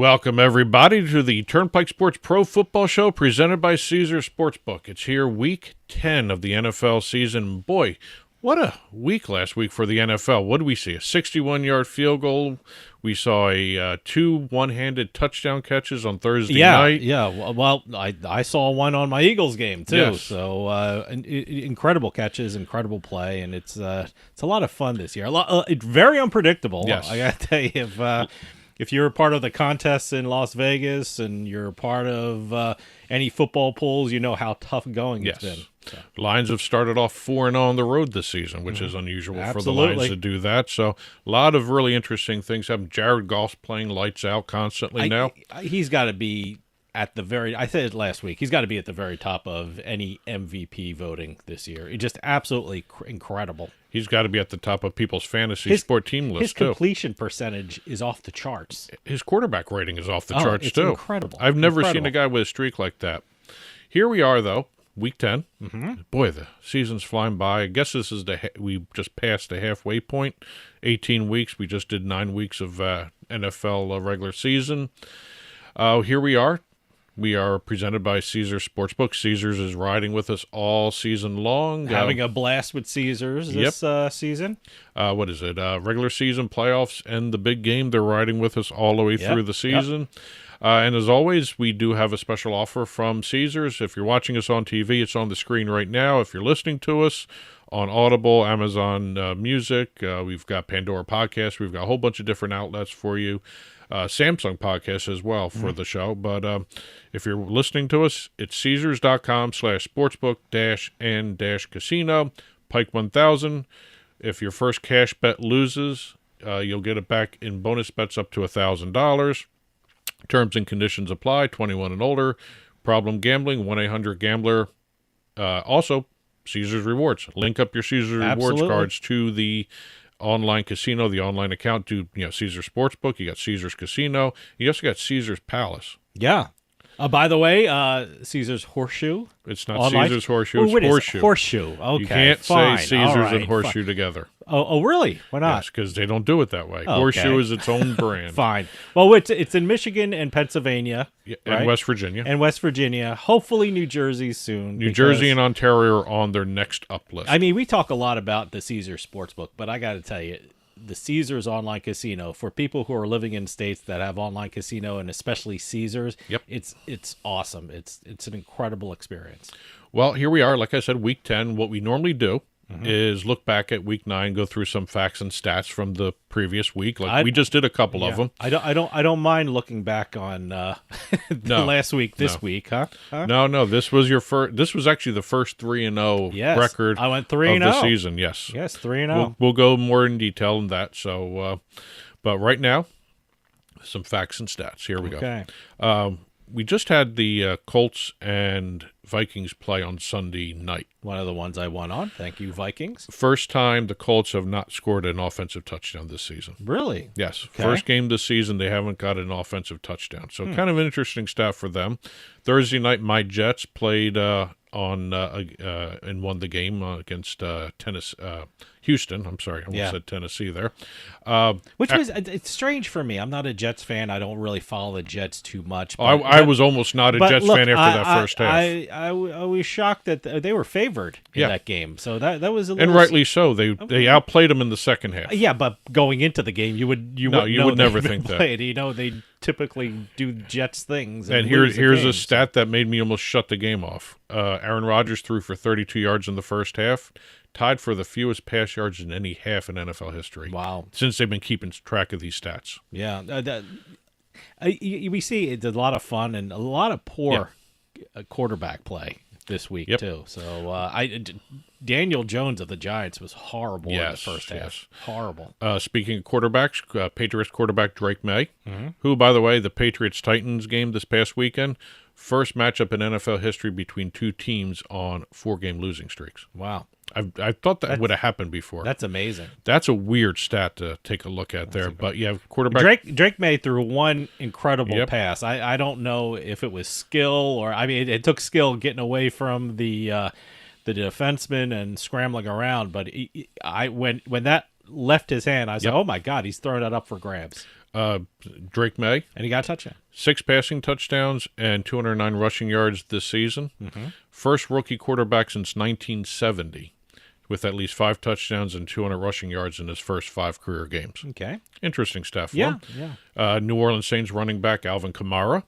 Welcome, everybody, to the Turnpike Sports Pro Football Show presented by Caesars Sportsbook. It's here week 10 of the NFL season. Boy, what a week last week for the NFL. What did we see? A 61-yard field goal. We saw two one-handed touchdown catches on Thursday night. Yeah, well, I saw one on my Eagles game, too. Yes. So, incredible catches, incredible play, and it's a lot of fun this year. Very unpredictable. Yes. I got to tell you, if you're a part of the contests in Las Vegas and you're a part of any football polls, you know how tough going it's been. So. Lions have started off 4-0 on the road this season, which is unusual for the Absolutely. Lions to do that. So a lot of really interesting things happen. Jared Goff's playing lights out constantly now. He's got to be at the very – I said it last week. He's got to be at the very top of any MVP voting this year. It's just absolutely incredible. He's got to be at the top of people's fantasy sport team list, His too. completion percentage is off the charts. His quarterback rating is off the charts, it's too. Incredible. I've never seen a guy with a streak like that. Here we are, though, week 10. Mm-hmm. Boy, the season's flying by. I guess this is we just passed the halfway point. 18 weeks. We just did 9 weeks of NFL regular season. Here we are. We are presented by Caesars Sportsbook. Caesars is riding with us all season long. Having a blast with Caesars this season. What is it? Regular season, playoffs, and the big game. They're riding with us all the way through the season. And as always, we do have a special offer from Caesars. If you're watching us on TV, it's on the screen right now. If you're listening to us on Audible, Amazon Music, we've got Pandora Podcasts. We've got a whole bunch of different outlets for you. Samsung podcast as well for the show. But if you're listening to us, it's Caesars.com/sportsbook-and-casino, Pike 1000. If your first cash bet loses, you'll get it back in bonus bets up to $1,000. Terms and conditions apply, 21 and older. Problem gambling, 1-800-GAMBLER. Also, Caesars Rewards. Link up your Caesars Rewards cards to the online casino, the online account, do Caesars Sportsbook. You got Caesars Casino. You also got Caesars Palace. Yeah. By the way, Caesars Horseshoe. It's not Caesars Horseshoe. It's Horseshoe. Horseshoe. Okay. You can't say Caesars and Horseshoe fine. together. Oh, really? Why not? Yes, because they don't do it that way. Okay. Horseshoe is its own brand. Fine. Well, it's in Michigan and Pennsylvania. And West Virginia. And West Virginia. Hopefully New Jersey soon. New Jersey and Ontario are on their next up list. I mean, we talk a lot about the Caesars Sportsbook, but I got to tell you, the Caesars online casino, for people who are living in states that have online casino, and especially Caesars, it's awesome. It's an incredible experience. Well, here we are. Like I said, week 10. What we normally do is look back at week 9, go through some facts and stats from the previous week. We just did a couple of them. I don't mind looking back on last week, this week, huh? No. This was This was actually the first 3-0 record. I went 3-0 of the season. Yes, 3-0. We'll go more in detail on that. So, but right now, some facts and stats. Here we go. We just had the Colts and Vikings play on Sunday night. One of the ones I won on. Thank you, Vikings. First time the Colts have not scored an offensive touchdown this season. Really? Yes. Okay. First game this season, they haven't got an offensive touchdown. So kind of an interesting stat for them. Thursday night, my Jets played and won the game against Houston. I'm sorry, I almost said Tennessee there. It's strange for me. I'm not a Jets fan. I don't really follow the Jets too much. I was almost not a Jets fan after that first half. I was shocked that they were favored in that game. So that was a little... And rightly so. They outplayed them in the second half. Yeah, but going into the game, you would never think that. They typically do Jets things. And here's a stat that made me almost shut the game off. Aaron Rodgers threw for 32 yards in the first half, tied for the fewest pass yards in any half in NFL history. Wow. Since they've been keeping track of these stats. Yeah. We see it's a lot of fun and a lot of poor quarterback play this week, too. So Daniel Jones of the Giants was horrible in the first half. Horrible. Speaking of quarterbacks, Patriots quarterback Drake May, who, by the way, the Patriots-Titans game this past weekend, first matchup in NFL history between two teams on 4-game losing streaks. Wow. I thought that would have happened before. That's amazing. That's a weird stat to take a look at there. But you have quarterback. Drake May threw one incredible pass. I don't know if it was skill or it took skill getting away from the defenseman and scrambling around. But when that left his hand, I was like, oh my God, he's throwing that up for grabs. Drake May, And he got a touchdown. 6 passing touchdowns and 209 rushing yards this season. First rookie quarterback since 1970 with at least 5 touchdowns and 200 rushing yards in his first 5 career games. Okay. Interesting stuff. Yeah, New Orleans Saints running back Alvin Kamara,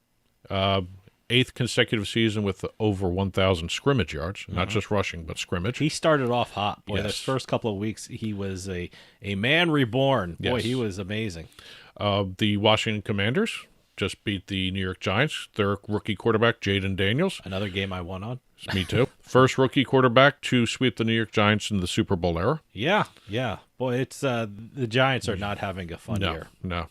8th consecutive season with over 1,000 scrimmage yards, not just rushing, but scrimmage. He started off hot. Boy, Yes. those first couple of weeks, he was a man reborn. Boy, Yes. he was amazing. The Washington Commanders just beat the New York Giants. Their rookie quarterback, Jaden Daniels. Another game I won on. Me too. First rookie quarterback to sweep the New York Giants in the Super Bowl era. Yeah. Boy, it's the Giants are not having a fun year. No.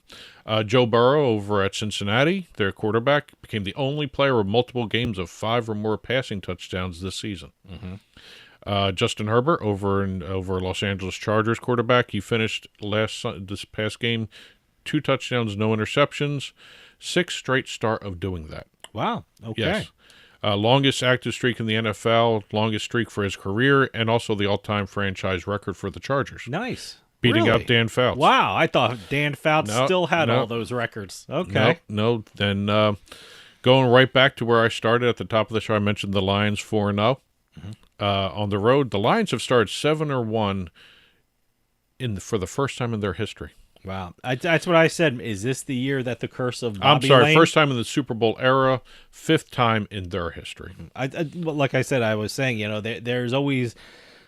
Joe Burrow over at Cincinnati, their quarterback, became the only player with multiple games of 5 or more passing touchdowns this season. Justin Herbert over Los Angeles Chargers quarterback. He finished this past game 2 touchdowns, no interceptions. 6th straight start of doing that. Wow. Okay. Yes. Longest active streak in the NFL, longest streak for his career, and also the all-time franchise record for the Chargers. Nice. Beating Really? out Dan Fouts. Wow, I thought Dan Fouts No, still had no. all those records. Okay. No. Then going right back to where I started at the top of the show, I mentioned the Lions 4-0. On the road, the Lions have started 7-1 for the first time in their history. Wow. That's what I said. Is this the year that the curse of Bobby Lane? First time in the Super Bowl era, 5th time in their history. Like I said, I was saying, there's always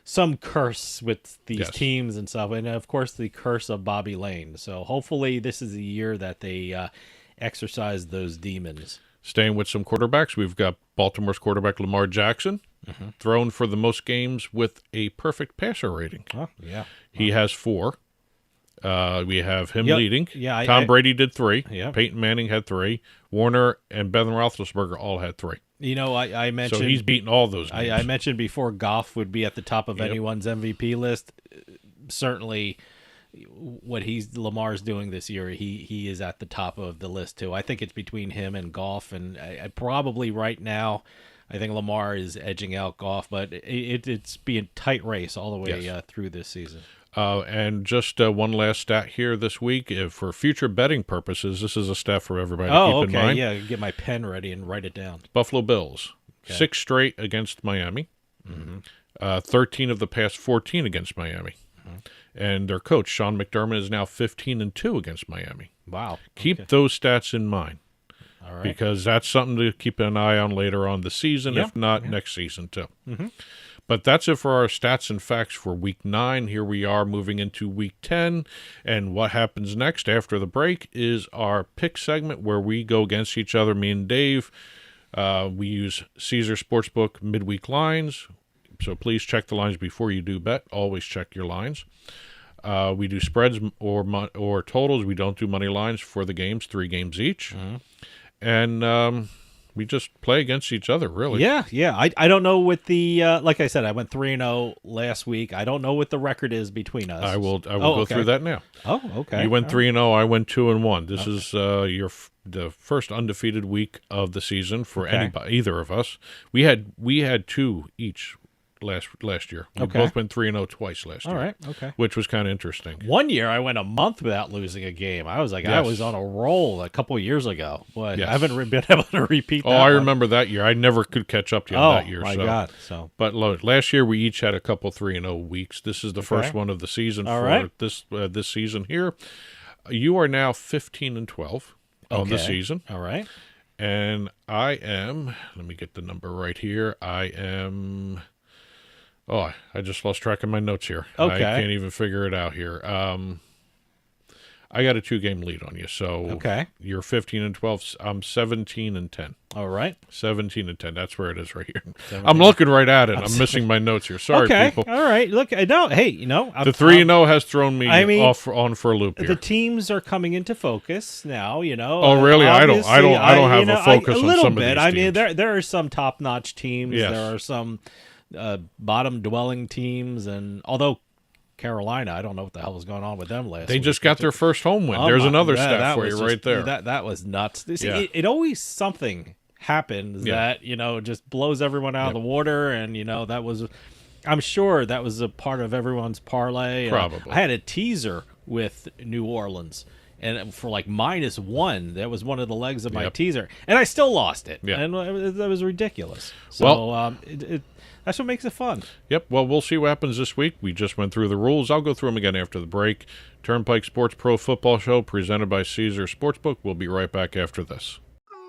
some curse with these Yes. teams and stuff, and of course the curse of Bobby Lane. So hopefully this is the year that they exorcise those demons. Staying with some quarterbacks, we've got Baltimore's quarterback Lamar Jackson, thrown for the most games with a perfect passer rating. Oh, yeah. He has 4. We have him Yep. leading. Yeah, Tom Brady did 3. Yep. Peyton Manning had 3. Warner and Ben Roethlisberger all had 3. I mentioned So he's beaten all those games. I mentioned before Goff would be at the top of Yep. anyone's MVP list. Certainly, what Lamar's doing this year, he is at the top of the list too. I think it's between him and Goff, and I probably right now, I think Lamar is edging out Goff, but it's being a tight race all the way Yes. through this season. And just one last stat here this week. For future betting purposes, this is a stat for everybody to Oh, keep in okay. mind. Yeah, get my pen ready and write it down. Buffalo Bills, Okay. 6 straight against Miami. 13 of the past 14 against Miami. And their coach, Sean McDermott, is now 15-2 against Miami. Wow. Keep Okay. those stats in mind, All right. because that's something to keep an eye on later on the season, Yeah, if not next season too. But that's it for our stats and facts for Week 9. Here we are moving into Week 10, and what happens next after the break is our pick segment where we go against each other, me and Dave. We use Caesars Sportsbook midweek lines, so please check the lines before you do bet. Always check your lines. We do spreads or totals. We don't do money lines for the games, 3 games each. And we just play against each other, really. Yeah. I don't know what the like I said, I went 3-0 last week. I don't know what the record is between us. I will go okay. through that now. Oh, okay. You went 3-0. I went 2-1. This is the first undefeated week of the season for either of us. We had 2 each last year. We both went 3-0 twice last year. All right. Okay. Which was kind of interesting. One year I went a month without losing a game. I was like, I Yes. was on a roll a couple of years ago, but Yes. I haven't been able to repeat that. Oh, I one. remember that year. I never could catch up to you Oh, that year. my so. God. So, But last year we each had a couple 3-0 weeks. This is the first one of the season All for right. this season here. You are now 15-12 on the season, all right. and I am. Let me get the number right here. I am. Oh, I just lost track of my notes here. Okay. I can't even figure it out here. I got a 2-game lead on you, so you're 15-12. I'm 17-10. All right. 17-10. That's where it is right here. I'm looking right at it. I'm missing my notes here. Sorry, people. All right. Look, no, hey, The 3-0 has thrown me on for a loop here. The teams are coming into focus now. Oh, really? I don't have a focus on little some bit. of these I mean, teams. there are some top-notch teams. Yes. There are some bottom-dwelling teams, and although Carolina, I don't know what the hell was going on with them last They week. just got their first home win. There's another stat for you right there. That was nuts. Yeah. It always something happens that just blows everyone out of the water, and that was. I'm sure that was a part of everyone's parlay. Probably. I had a teaser with New Orleans, and for like -1, that was one of the legs of my teaser, and I still lost it. Yeah. And that was ridiculous. So that's what makes it fun. Yep. Well, we'll see what happens this week. We just went through the rules. I'll go through them again after the break. Turnpike Sports Pro Football Show presented by Caesars Sportsbook. We'll be right back after this.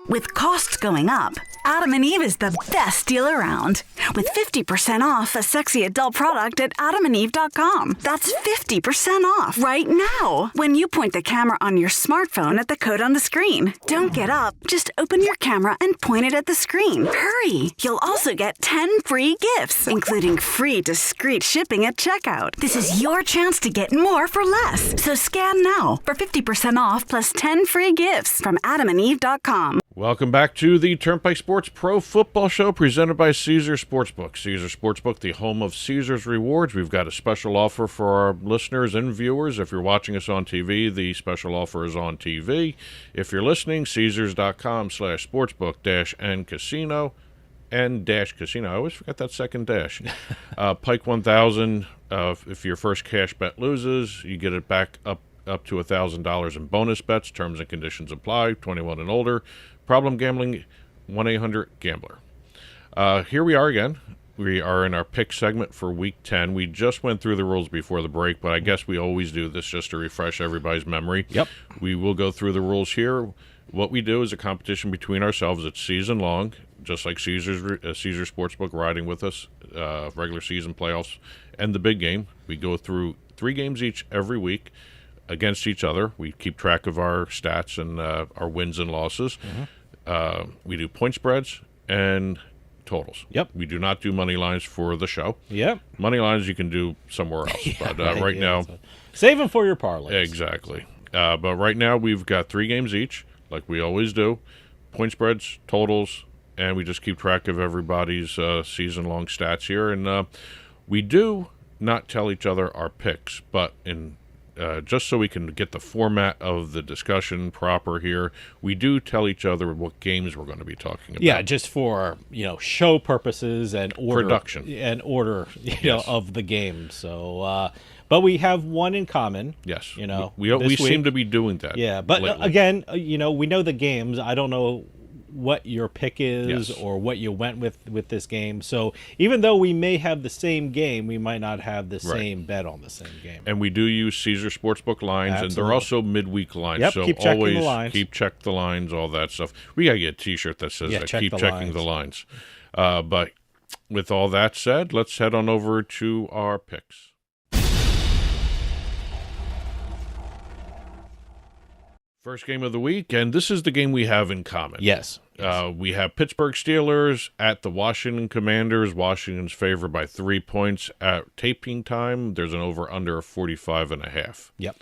With costs going up, Adam and Eve is the best deal around. With 50% off a sexy adult product at adamandeve.com. That's 50% off right now when you point the camera on your smartphone at the code on the screen. Don't get up. Just open your camera and point it at the screen. Hurry! You'll also get 10 free gifts, including free discreet shipping at checkout. This is your chance to get more for less. So scan now for 50% off plus 10 free gifts from adamandeve.com. Welcome back to the Turnpike Sports Pro Football Show presented by Caesars Sportsbook. Caesars Sportsbook, the home of Caesars Rewards. We've got a special offer for our listeners and viewers. If you're watching us on TV, the special offer is on TV. If you're listening, Caesars.com/sportsbook-and-casino and -casino. I always forget that second dash. Pike 1000, if your first cash bet loses, you get it back up to $1,000 in bonus bets. Terms and conditions apply. 21 and older. Problem gambling, 1-800-GAMBLER. Here we are again. We are in our pick segment for Week 10. We just went through the rules before the break, but I guess we always do this just to refresh everybody's memory. Yep. We will go through the rules here. What we do is a competition between ourselves. It's season long, just like Caesars Sportsbook riding with us, regular season playoffs, and the big game. We go through 3 games each every week against each other. We keep track of our stats and our wins and losses. We do point spreads and totals. Yep. We do not do money lines for the show. Yep. Money lines you can do somewhere else. But right now... Save them for your parlays. Exactly. But right now we've got 3 games each, like we always do. Point spreads, totals, and we just keep track of everybody's season-long stats here. And we do not tell each other our picks, but in... just so we can get the format of the discussion proper here, we do tell each other what games we're going to be talking about. Yeah, just for show purposes and order, production and order, of the game. So, but we have one in common. Yes, we seem to be doing that. Yeah, but lately. again, we know the games. I don't know what your pick is or what you went with this game. So even though we may have the same game, we might not have the same bet on the same game. And we do use Caesar Sportsbook lines, and they're also midweek lines. Yep, so keep checking always the lines. keep check the lines, all that stuff. We got to get a T-shirt that says that. Keep checking the lines. But with all that said, let's head on over to our picks. First game of the week, and this is the game we have in common. Yes. We have Pittsburgh Steelers at the Washington Commanders. Washington's favored by 3 points at taping time. There's an over-under of 45.5. Yep.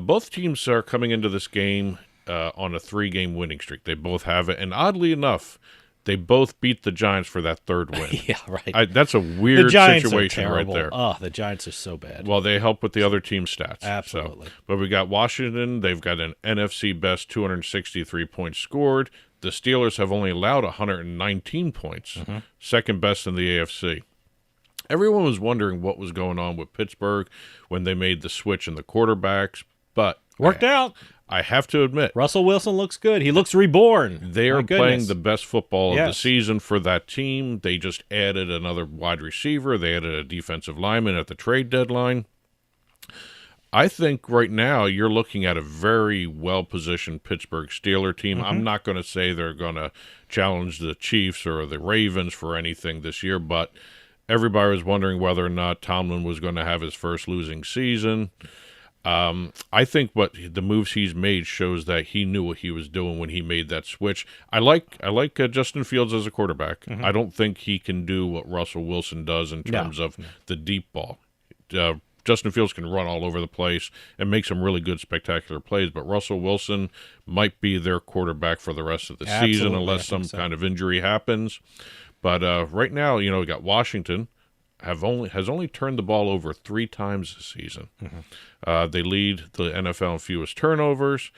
Both teams are coming into this game on a 3-game winning streak. They both have it, and oddly enough, they both beat the Giants for that 3rd win. Yeah, right. That's a weird situation right there. Oh, the Giants are so bad. Well, they help with the other team's stats. Absolutely. But we got Washington. They've got an NFC best 263 points scored. The Steelers have only allowed 119 points, second best in the AFC. Everyone was wondering what was going on with Pittsburgh when they made the switch in the quarterbacks, but worked out. I have to admit, Russell Wilson looks good. He looks reborn. They are playing the best football of the season for that team. They just added another wide receiver. They added a defensive lineman at the trade deadline. I think right now you're looking at a very well-positioned Pittsburgh Steelers team. I'm not going to say they're going to challenge the Chiefs or the Ravens for anything this year, but everybody was wondering whether or not Tomlin was going to have his first losing season. I think what the moves he's made shows that he knew what he was doing when he made that switch. I like Justin Fields as a quarterback. I don't think he can do what Russell Wilson does in terms of the deep ball. Justin Fields can run all over the place and make some really good, spectacular plays, but Russell Wilson might be their quarterback for the rest of the season unless some kind of injury happens. But right now, we got Washington has only turned the ball over 3 times this season. They lead the NFL in fewest turnovers,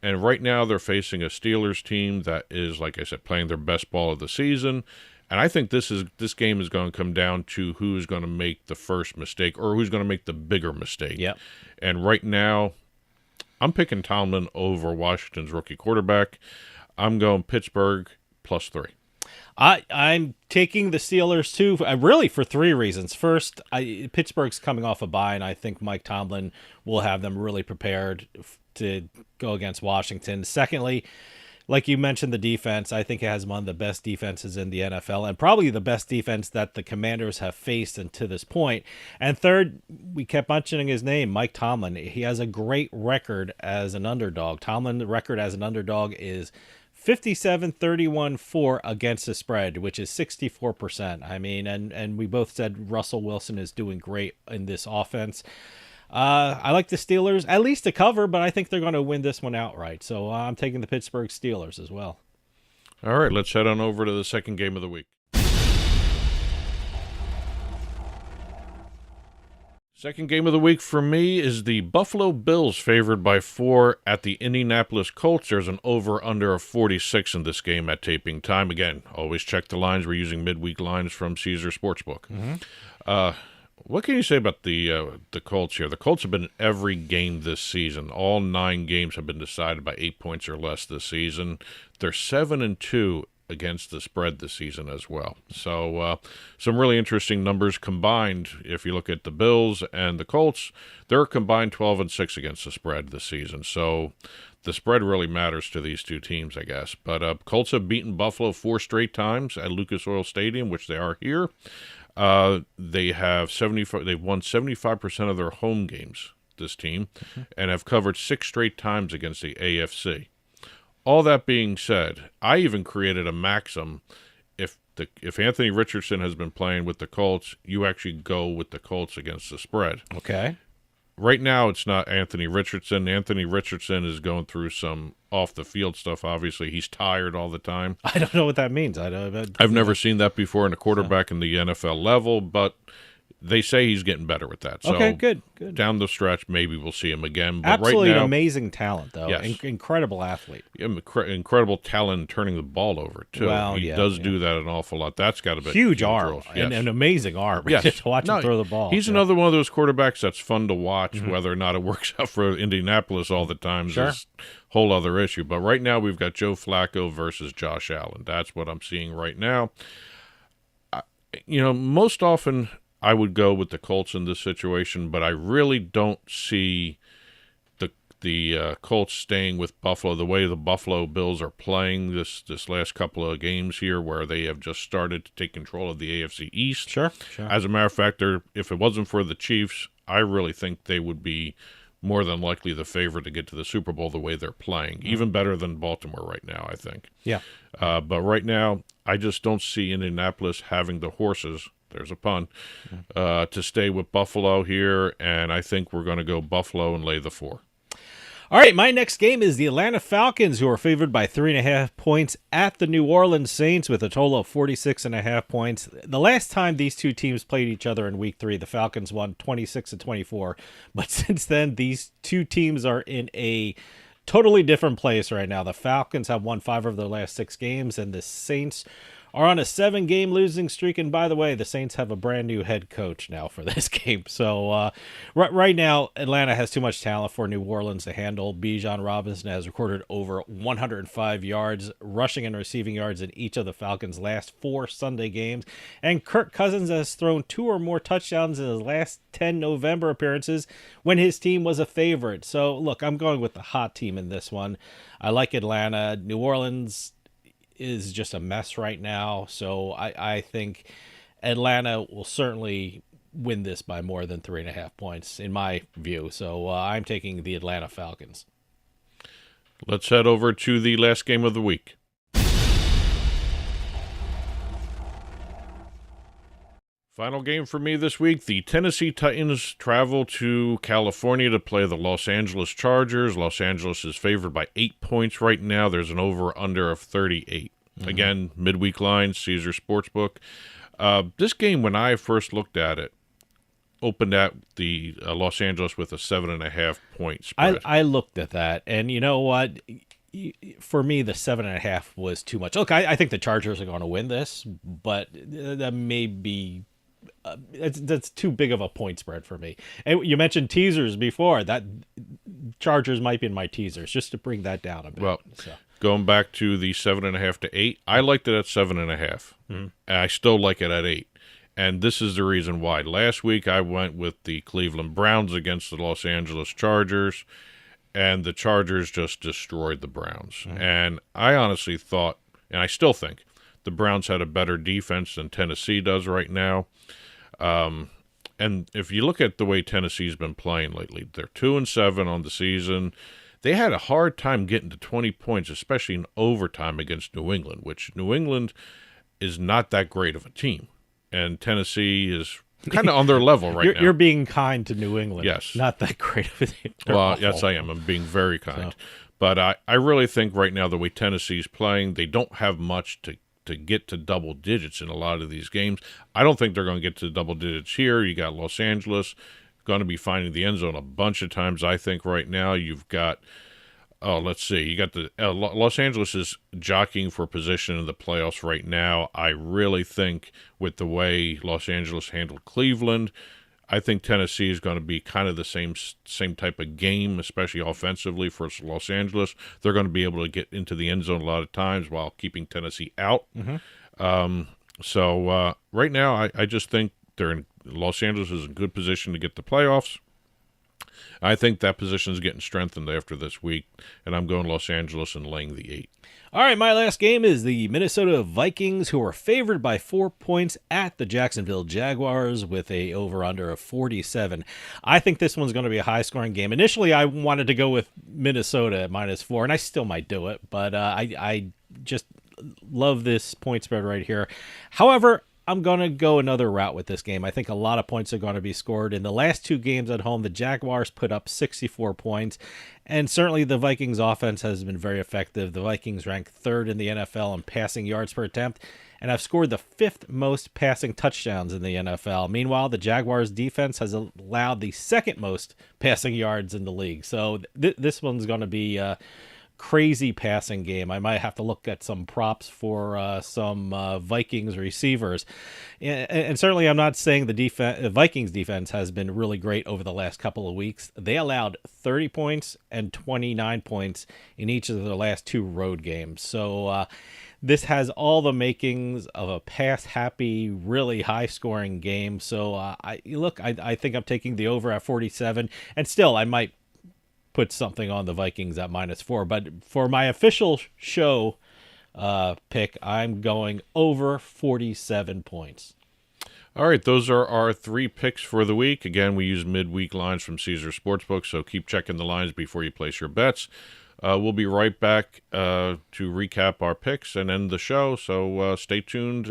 and right now they're facing a Steelers team that is, like I said, playing their best ball of the season. And I think this game is going to come down to who's going to make the first mistake or who's going to make the bigger mistake. Yep. And right now, I'm picking Tomlin over Washington's rookie quarterback. I'm going Pittsburgh +3. I'm taking the Steelers too, really for three reasons. First, Pittsburgh's coming off a bye, and I think Mike Tomlin will have them really prepared to go against Washington. Secondly, like you mentioned, the defense, I think it has one of the best defenses in the NFL, and probably the best defense that the Commanders have faced to this point. And third, we kept mentioning his name, Mike Tomlin. He has a great record as an underdog. Tomlin's record as an underdog is 57-31-4 against the spread, which is 64%. I mean, and we both said Russell Wilson is doing great in this offense. I like the Steelers, at least to cover, but I think they're going to win this one outright. So I'm taking the Pittsburgh Steelers as well. All right, let's head on over to the second game of the week. Second game of the week for me is the Buffalo Bills favored by 4 at the Indianapolis Colts. There's an over-under of 46 in this game at taping time. Again, always check the lines. We're using midweek lines from Caesars Sportsbook. Mm-hmm. What can you say about the Colts here? The Colts have been in every game this season. All 9 games have been decided by 8 points or less this season. They're 7-2 against the spread this season as well. So some really interesting numbers combined. If you look at the Bills and the Colts, they're combined 12-6 against the spread this season. So the spread really matters to these two teams, I guess. But Colts have beaten Buffalo 4 straight times at Lucas Oil Stadium, which they are here. They've won 75% of their home games, this team, and have covered 6 straight times against the AFC. All that being said, I even created a maxim. If Anthony Richardson has been playing with the Colts, you actually go with the Colts against the spread. Okay. Right now, it's not Anthony Richardson. Anthony Richardson is going through some off-the-field stuff, obviously. He's tired all the time. I don't know what that means. I've never seen that before in a quarterback in the NFL level, but they say he's getting better with that. So okay, good. Down the stretch, maybe we'll see him again. But Absolutely right now, amazing talent, though. Yes. Incredible athlete. Incredible talent in turning the ball over, too. Well, he does do that an awful lot. That's got to be huge arm yes. and an amazing arm. Yes. Just watch him throw the ball. He's another one of those quarterbacks that's fun to watch. Whether or not it works out for Indianapolis all the time is a whole other issue. But right now, we've got Joe Flacco versus Josh Allen. That's what I'm seeing right now. Most often I would go with the Colts in this situation, but I really don't see the Colts staying with Buffalo the way the Buffalo Bills are playing this last couple of games here, where they have just started to take control of the AFC East. Sure. As a matter of fact, if it wasn't for the Chiefs, I really think they would be more than likely the favorite to get to the Super Bowl the way they're playing. Even better than Baltimore right now, I think. Yeah. But right now, I just don't see Indianapolis having the horses, there's a pun, to stay with Buffalo here, and I think we're going to go Buffalo and lay the 4. All right, my next game is the Atlanta Falcons, who are favored by 3.5 points at the New Orleans Saints with a total of 46.5 points. The last time these two teams played each other in Week 3, the Falcons won 26-24. But since then, these two teams are in a totally different place right now. The Falcons have won 5 of their last 6 games, and the Saints are on a 7-game losing streak. And by the way, the Saints have a brand new head coach now for this game. So right now, Atlanta has too much talent for New Orleans to handle. Bijan Robinson has recorded over 105 yards, rushing and receiving yards in each of the Falcons' last 4 Sunday games. And Kirk Cousins has thrown 2 or more touchdowns in his last 10 November appearances when his team was a favorite. So look, I'm going with the hot team in this one. I like Atlanta. New Orleans is just a mess right now, so I think Atlanta will certainly win this by more than 3.5 points in my view. So I'm taking the Atlanta Falcons. Let's head over to the last game of the week. Final game for me this week, the Tennessee Titans travel to California to play the Los Angeles Chargers. Los Angeles is favored by 8 points right now. There's an over-under of 38. Again, midweek line, Caesars Sportsbook. This game, when I first looked at it, opened at the Los Angeles with a 7.5 point spread. I looked at that, and you know what? For me, the 7.5 was too much. Look, I think the Chargers are going to win this, but that may be... that's too big of a point spread for me. And you mentioned teasers before. Chargers might be in my teasers, just to bring that down a bit. Well, going back to the 7.5 to 8, I liked it at 7.5. Mm-hmm. And I still like it at 8. And this is the reason why. Last week I went with the Cleveland Browns against the Los Angeles Chargers, and the Chargers just destroyed the Browns. Mm-hmm. And I honestly thought, and I still think, the Browns had a better defense than Tennessee does right now. And if you look at the way Tennessee's been playing lately, they're 2-7 on the season. They had a hard time getting to 20 points, especially in overtime against New England, which New England is not that great of a team. And Tennessee is kind of on their level right now. You're being kind to New England. Yes. Not that great of a team. Well, yes, I am. I'm being very kind. So. But I really think right now the way Tennessee's playing, they don't have much to get to double digits in a lot of these games. I don't think they're going to get to double digits here. You got Los Angeles going to be finding the end zone a bunch of times, I think, right now. You've got, let's see, you got the Los Angeles is jockeying for position in the playoffs right now. I really think with the way Los Angeles handled Cleveland, I think Tennessee is going to be kind of the same type of game, especially offensively for Los Angeles. They're going to be able to get into the end zone a lot of times while keeping Tennessee out. Mm-hmm. So right now, I just think Los Angeles is in good position to get the playoffs. I think that position is getting strengthened after this week, and I'm going Los Angeles and laying the 8. All right, my last game is the Minnesota Vikings, who are favored by 4 points at the Jacksonville Jaguars with a over-under of 47. I think this one's going to be a high-scoring game. Initially, I wanted to go with Minnesota at -4, and I still might do it, but I just love this point spread right here. However, I'm going to go another route with this game. I think a lot of points are going to be scored. In the last 2 games at home, the Jaguars put up 64 points, and certainly the Vikings offense has been very effective. The Vikings rank 3rd in the NFL in passing yards per attempt, and have scored the 5th most passing touchdowns in the NFL. Meanwhile, the Jaguars defense has allowed the 2nd most passing yards in the league. So this one's going to be crazy passing game. I might have to look at some props for some Vikings receivers. And certainly I'm not saying the Vikings defense has been really great over the last couple of weeks. They allowed 30 points and 29 points in each of their last 2 road games. So this has all the makings of a pass-happy, really high-scoring game. So I think I'm taking the over at 47, and still I might put something on the Vikings at -4. But for my official show pick, I'm going over 47 points. All right, those are our 3 picks for the week. Again, we use midweek lines from Caesars Sportsbook, so keep checking the lines before you place your bets. We'll be right back to recap our picks and end the show, so stay tuned.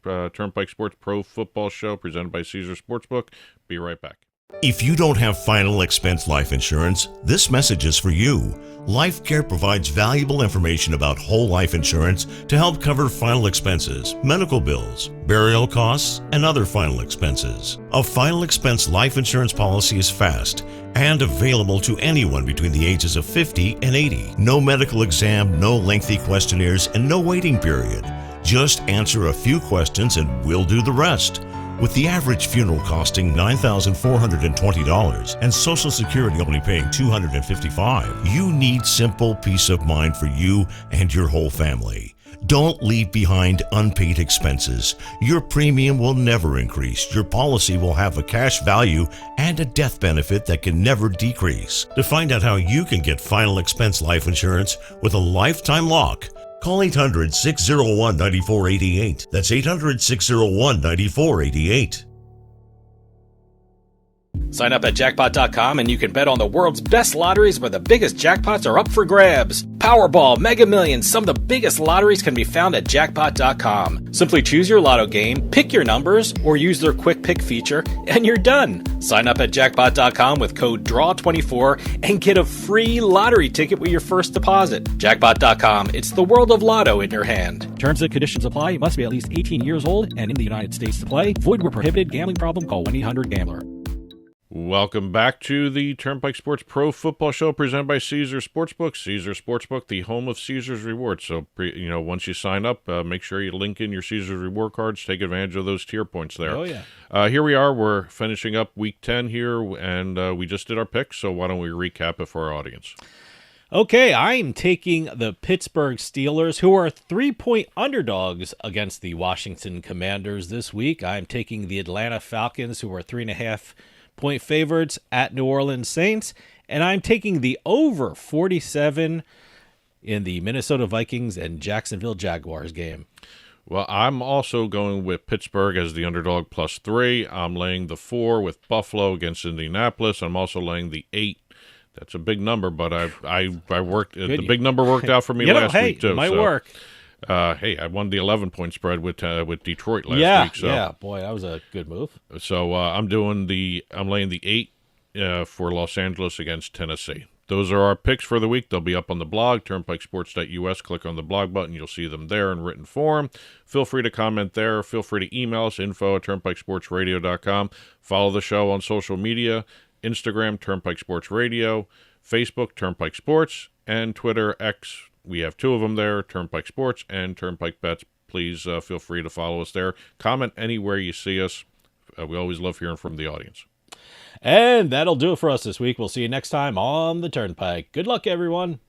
Turnpike Sports Pro Football Show presented by Caesars Sportsbook. Be right back. If you don't have final expense life insurance, this message is for you. LifeCare provides valuable information about whole life insurance to help cover final expenses, medical bills, burial costs, and other final expenses. A final expense life insurance policy is fast and available to anyone between the ages of 50 and 80. No medical exam, no lengthy questionnaires, and no waiting period. Just answer a few questions and we'll do the rest. With the average funeral costing $9,420 and Social Security only paying $255, you need simple peace of mind for you and your whole family. Don't leave behind unpaid expenses. Your premium will never increase. Your policy will have a cash value and a death benefit that can never decrease. To find out how you can get final expense life insurance with a lifetime lock, call 800-601-9488. That's 800-601-9488. Sign up at jackpot.com and you can bet on the world's best lotteries where the biggest jackpots are up for grabs. Powerball, Mega Millions, some of the biggest lotteries can be found at jackpot.com. Simply choose your lotto game, pick your numbers, or use their quick pick feature, and you're done. Sign up at jackpot.com with code DRAW24 and get a free lottery ticket with your first deposit. Jackpot.com, it's the world of lotto in your hand. Terms and conditions apply. You must be at least 18 years old and in the United States to play. Void where prohibited. Gambling problem? Call 1-800-GAMBLER. welcome back to the Turnpike Sports Pro Football Show presented by Caesars Sportsbook. Caesars Sportsbook, the home of Caesars Rewards. So, once you sign up, make sure you link in your Caesars Reward cards. Take advantage of those tier points there. Oh, yeah. Here we are. We're finishing up Week 10 here, and we just did our picks. So why don't we recap it for our audience? Okay, I'm taking the Pittsburgh Steelers, who are 3-point underdogs against the Washington Commanders this week. I'm taking the Atlanta Falcons, who are 3.5-point favorites at New Orleans Saints. And I'm taking the over 47 in the Minnesota Vikings and Jacksonville Jaguars game. Well, I'm also going with Pittsburgh as the underdog +3. I'm laying the 4 with Buffalo against Indianapolis. I'm also laying the 8. That's a big number, but I worked. The big number worked out for me last week too. It might work. Hey, I won the 11-point spread with Detroit last week. So. Yeah, boy, that was a good move. So I'm laying the 8 for Los Angeles against Tennessee. Those are our picks for the week. They'll be up on the blog, turnpikesports.us. Click on the blog button. You'll see them there in written form. Feel free to comment there. Feel free to email us, info@turnpikesportsradio.com. Follow the show on social media. Instagram, Turnpike Sports Radio, Facebook, Turnpike Sports, and Twitter, X. We have 2 of them there, Turnpike Sports and Turnpike Bets. Please feel free to follow us there. Comment anywhere you see us. We always love hearing from the audience. And that'll do it for us this week. We'll see you next time on the Turnpike. Good luck, everyone.